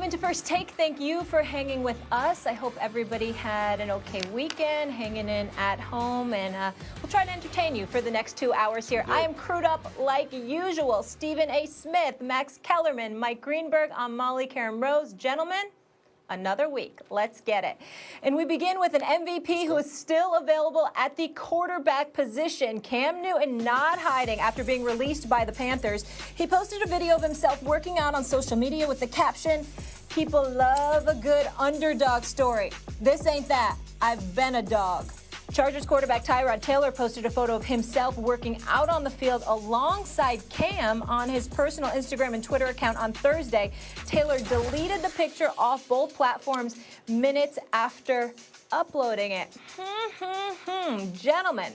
welcome into First Take. Thank you for hanging with us. I hope everybody had an okay weekend, hanging in at home, and we'll try to entertain you for the next 2 hours here. I am crewed up like usual. Stephen A. Smith, Max Kellerman, Mike Greenberg, I'm Molly Karen Rose. Gentlemen, another week. Let's get it. And we begin with an MVP who is still available at the quarterback position. Cam Newton not hiding after being released by the Panthers. He posted a video of himself working out on social media with the caption, "People love a good underdog story. This ain't that. I've been a dog." Chargers quarterback Tyrod Taylor posted a photo of himself working out on the field alongside Cam on his personal Instagram and Twitter account on Thursday. Taylor deleted the picture off both platforms minutes after uploading it. Gentlemen,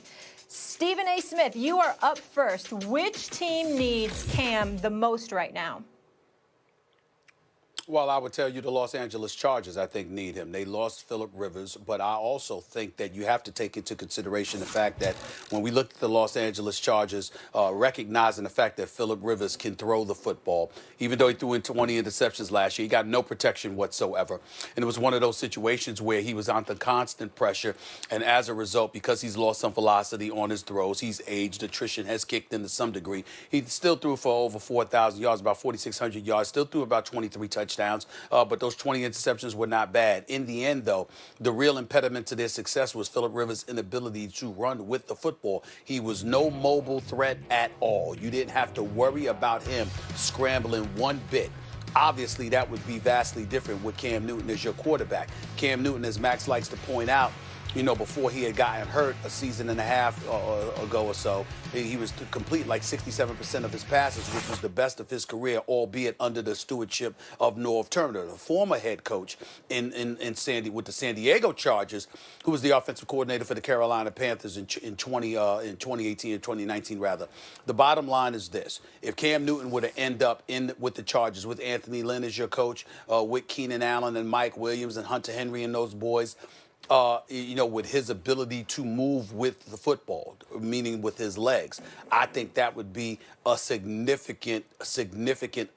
Stephen A. Smith, you are up first. Which team needs Cam the most right now? Well, I would tell you the Los Angeles Chargers, I think, need him. They lost Phillip Rivers, but I also think that you have to take into consideration the fact that when we look at the Los Angeles Chargers, recognizing the fact that Phillip Rivers can throw the football, even though he threw in 20 interceptions last year, he got no protection whatsoever. And it was one of those situations where he was under constant pressure, and as a result, because he's lost some velocity on his throws, he's aged, attrition has kicked in to some degree. He still threw for over 4,000 yards, about 4,600 yards, still threw about 23 touchdowns. But those 20 interceptions were not bad. In the end, though, the real impediment to their success was Phillip Rivers' inability to run with the football. He was no mobile threat at all. You didn't have to worry about him scrambling one bit. Obviously, that would be vastly different with Cam Newton as your quarterback. Cam Newton, as Max likes to point out, you know, before he had gotten hurt a season and a half ago or so, he was to complete like 67% of his passes, which was the best of his career, albeit under the stewardship of Norv Turner, the former head coach with the San Diego Chargers, who was the offensive coordinator for the Carolina Panthers in 2018 and 2019 rather. The bottom line is this: if Cam Newton were to end up with the Chargers, with Anthony Lynn as your coach, with Keenan Allen and Mike Williams and Hunter Henry and those boys, you know, with his ability to move with the football, meaning with his legs, I think that would be a significant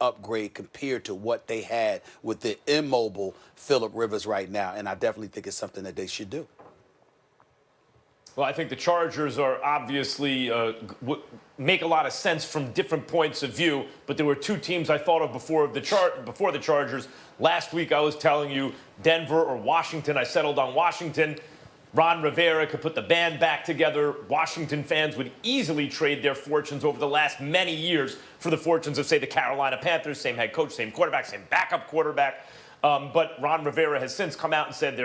upgrade compared to what they had with the immobile Phillip Rivers right now. And I definitely think it's something that they should do. Well, I think the Chargers are obviously make a lot of sense from different points of view, but there were two teams I thought of before the Chargers. Last week I was telling you Denver or Washington. I settled on Washington. Ron Rivera could put the band back together. Washington fans would easily trade their fortunes over the last many years for the fortunes of, say, the Carolina Panthers, same head coach, same quarterback, same backup quarterback. But Ron Rivera has since come out and said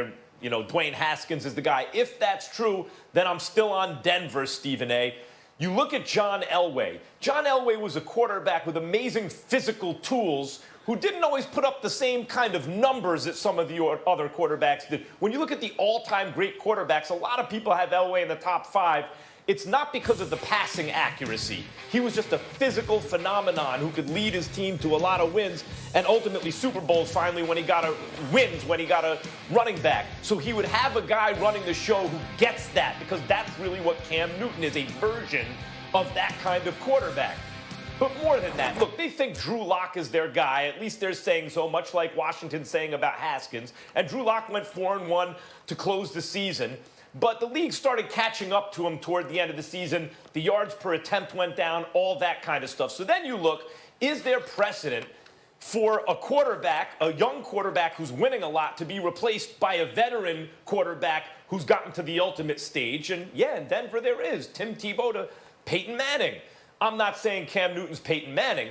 Dwayne Haskins is the guy. If that's true, then I'm still on Denver, Stephen A. You look at John Elway. John Elway was a quarterback with amazing physical tools who didn't always put up the same kind of numbers that some of the other quarterbacks did. When you look at the all-time great quarterbacks, a lot of people have Elway in the top 5. It's not because of the passing accuracy. He was just a physical phenomenon who could lead his team to a lot of wins and ultimately Super Bowls finally when he got a running back. So he would have a guy running the show who gets that, because that's really what Cam Newton is, a version of that kind of quarterback. But more than that, look, they think Drew Lock is their guy. At least they're saying so, much like Washington's saying about Haskins. And Drew Lock went 4-1 to close the season. But the league started catching up to him toward the end of the season. The yards per attempt went down, all that kind of stuff. So then you look, is there precedent for a quarterback, a young quarterback who's winning a lot, to be replaced by a veteran quarterback who's gotten to the ultimate stage? And yeah, in Denver there is. Tim Tebow to Peyton Manning. I'm not saying Cam Newton's Peyton Manning,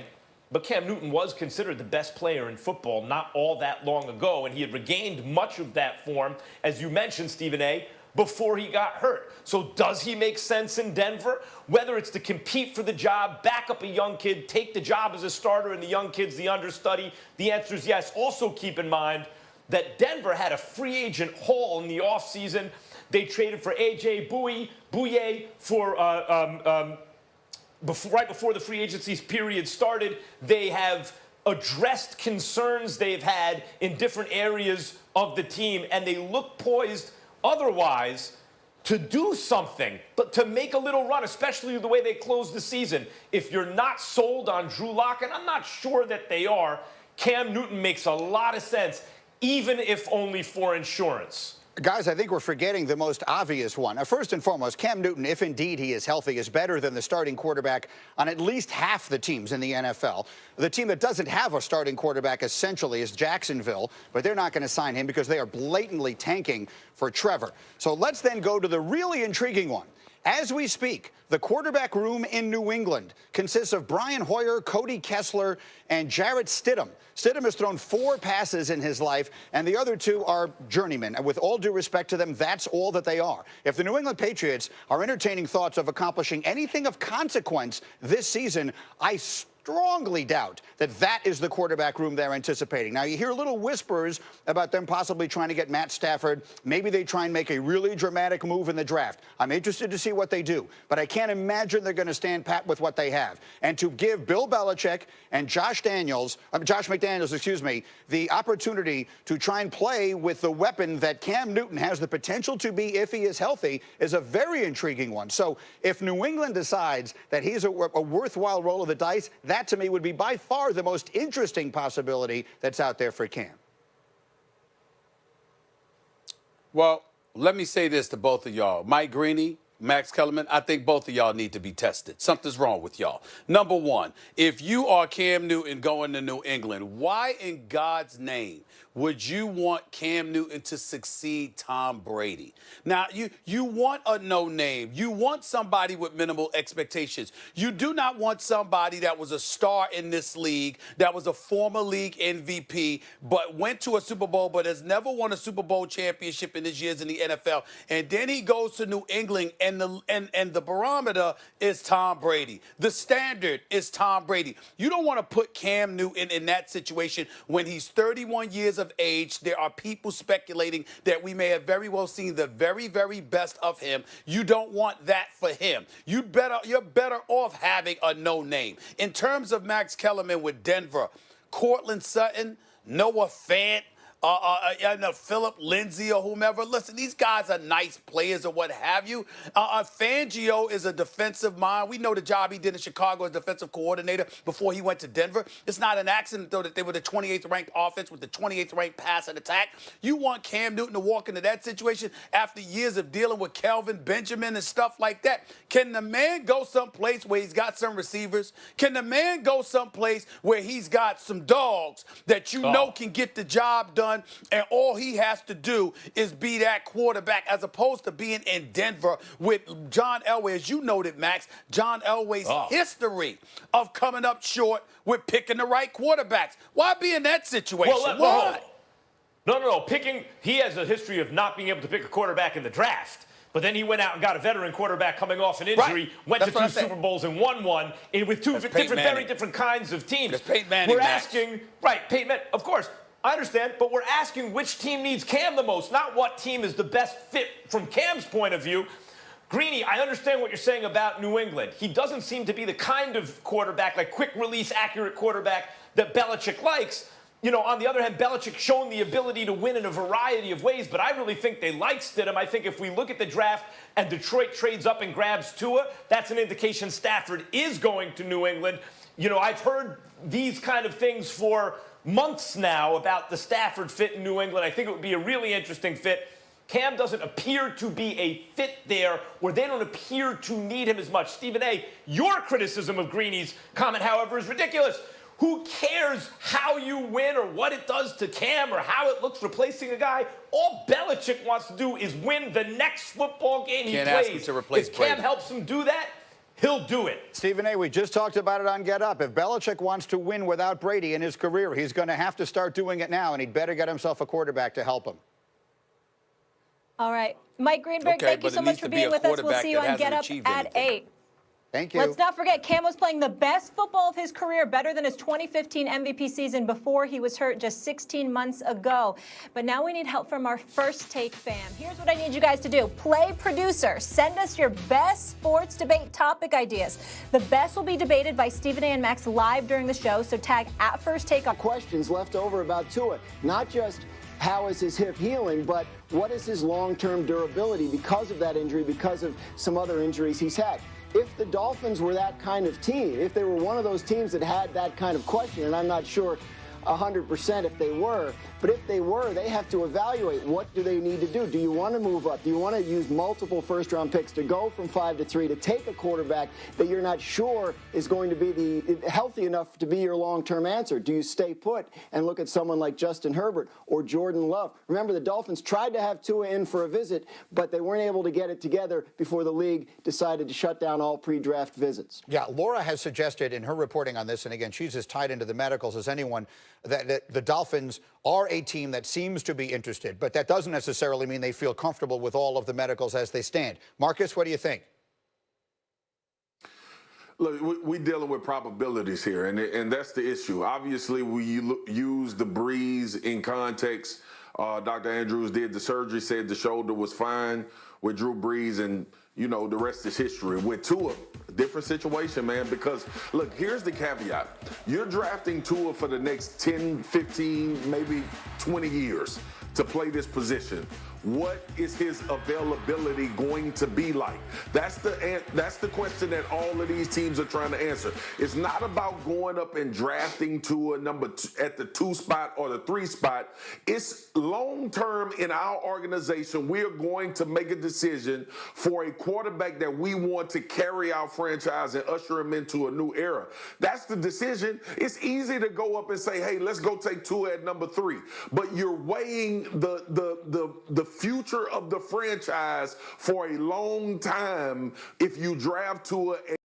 but Cam Newton was considered the best player in football not all that long ago, and he had regained much of that form, as you mentioned, Stephen A., before he got hurt. So does he make sense in Denver? Whether it's to compete for the job, back up a young kid, take the job as a starter, and the young kid's the understudy, the answer is yes. Also keep in mind that Denver had a free agent haul in the offseason. They traded for A.J. Bouye for right before the free agency period started. They have addressed concerns they've had in different areas of the team, and they look poised otherwise to do something, but to make a little run, especially the way they closed the season. If you're not sold on Drew Lock, and I'm not sure that they are, Cam Newton makes a lot of sense, even if only for insurance. Guys, I think we're forgetting the most obvious one. First and foremost, Cam Newton, if indeed he is healthy, is better than the starting quarterback on at least half the teams in the NFL. The team that doesn't have a starting quarterback essentially is Jacksonville, but they're not going to sign him because they are blatantly tanking for Trevor. So let's then go to the really intriguing one. As we speak, the quarterback room in New England consists of Brian Hoyer, Cody Kessler, and Jarrett Stidham. Stidham has thrown 4 passes in his life, and the other 2 are journeymen. And with all due respect to them, that's all that they are. If the New England Patriots are entertaining thoughts of accomplishing anything of consequence this season, I strongly doubt that that is the quarterback room they're anticipating. Now, you hear little whispers about them possibly trying to get Matt Stafford. Maybe they try and make a really dramatic move in the draft. I'm interested to see what they do, but I can't imagine they're going to stand pat with what they have. And to give Bill Belichick and Josh McDaniels, excuse me, the opportunity to try and play with the weapon that Cam Newton has the potential to be if he is healthy is a very intriguing one. So if New England decides that he's a worthwhile roll of the dice, that to me would be by far the most interesting possibility that's out there for Cam. Well, let me say this to both of y'all. Mike Greeny, Max Kellerman, I think both of y'all need to be tested. Something's wrong with y'all. Number one, if you are Cam Newton going to New England, why in God's name would you want Cam Newton to succeed Tom Brady? Now, you want a no-name. You want somebody with minimal expectations. You do not want somebody that was a star in this league, that was a former league MVP, but went to a Super Bowl, but has never won a Super Bowl championship in his years in the NFL. And then he goes to New England, and the barometer is Tom Brady. The standard is Tom Brady. You don't want to put Cam Newton in that situation when he's 31 years of age. There are people speculating that we may have very well seen the very, very best of him. You don't want that for him. You're better off having a no-name. In terms of Max Kellerman with Denver, Cortland Sutton, Noah Fant, Philip Lindsay or whomever. Listen, these guys are nice players or what have you. Fangio is a defensive mind. We know the job he did in Chicago as defensive coordinator before he went to Denver. It's not an accident, though, that they were the 28th ranked offense with the 28th ranked pass and attack. You want Cam Newton to walk into that situation after years of dealing with Kelvin Benjamin and stuff like that. Can the man go someplace where he's got some receivers? Can the man go someplace where he's got some dogs that you know can get the job done? And all he has to do is be that quarterback, as opposed to being in Denver with John Elway. As you noted, Max, John Elway's history of coming up short with picking the right quarterbacks. Why be in that situation? Why? No. He has a history of not being able to pick a quarterback in the draft. But then he went out and got a veteran quarterback coming off an injury, went to 2 Super Bowls and won one with 2 very different kinds of teams. That's Peyton Manning. We're asking, Peyton Manning, of course. I understand, but we're asking which team needs Cam the most, not what team is the best fit from Cam's point of view. Greeny, I understand what you're saying about New England. He doesn't seem to be the kind of quarterback, like quick-release, accurate quarterback that Belichick likes. You know, on the other hand, Belichick's shown the ability to win in a variety of ways, but I really think they like Stidham. I think if we look at the draft and Detroit trades up and grabs Tua, that's an indication Stafford is going to New England. You know, I've heard these kind of things for months now about the Stafford fit in New England. I think it would be a really interesting fit. Cam doesn't appear to be a fit there, or they don't appear to need him as much. Stephen A., your criticism of Greeny's comment, however, is ridiculous. Who cares how you win or what it does to Cam or how it looks replacing a guy? All Belichick wants to do is win the next football game he plays. Ask him to replace if Cam Brady. helps him do that, he'll do it. Stephen A., we just talked about it on Get Up. If Belichick wants to win without Brady in his career, he's going to have to start doing it now, and he'd better get himself a quarterback to help him. All right. Mike Greenberg, thank you so much for being with us. We'll see you on Get Up at 8. Thank you. Let's not forget, Cam was playing the best football of his career, better than his 2015 MVP season before he was hurt just 16 months ago. But now we need help from our First Take fam. Here's what I need you guys to do. Play producer. Send us your best sports debate topic ideas. The best will be debated by Stephen A. and Max live during the show, so tag at First Take. Questions left over about Tua, not just how is his hip healing, but what is his long-term durability because of that injury, because of some other injuries he's had. If the Dolphins were that kind of team, if they were one of those teams that had that kind of question, and I'm not sure 100% if they were, but if they were, they have to evaluate what do they need to do. Do you want to move up? Do you want to use multiple first-round picks to go from 5 to 3 to take a quarterback that you're not sure is going to be healthy enough to be your long-term answer? Do you stay put and look at someone like Justin Herbert or Jordan Love? Remember, the Dolphins tried to have Tua in for a visit, but they weren't able to get it together before the league decided to shut down all pre-draft visits. Yeah, Laura has suggested in her reporting on this, and again, she's as tied into the medicals as anyone, that the Dolphins are a team that seems to be interested, but that doesn't necessarily mean they feel comfortable with all of the medicals as they stand. Marcus, what do you think? Look, we're dealing with probabilities here, and that's the issue. Obviously, we use the Brees in context. Dr. Andrews did the surgery, said the shoulder was fine with Drew Brees, and, you know, the rest is history. With Tua, different situation, man, because, look, here's the caveat. You're drafting Tua for the next 10, 15, maybe 20 years to play this position. What is his availability going to be like? That's the question that all of these teams are trying to answer. It's not about going up and drafting to a number at the 2 spot or the 3 spot. It's long term in our organization. We are going to make a decision for a quarterback that we want to carry our franchise and usher him into a new era. That's the decision. It's easy to go up and say, hey, let's go take Tua at number 3. But you're weighing the future of the franchise for a long time if you draft Tua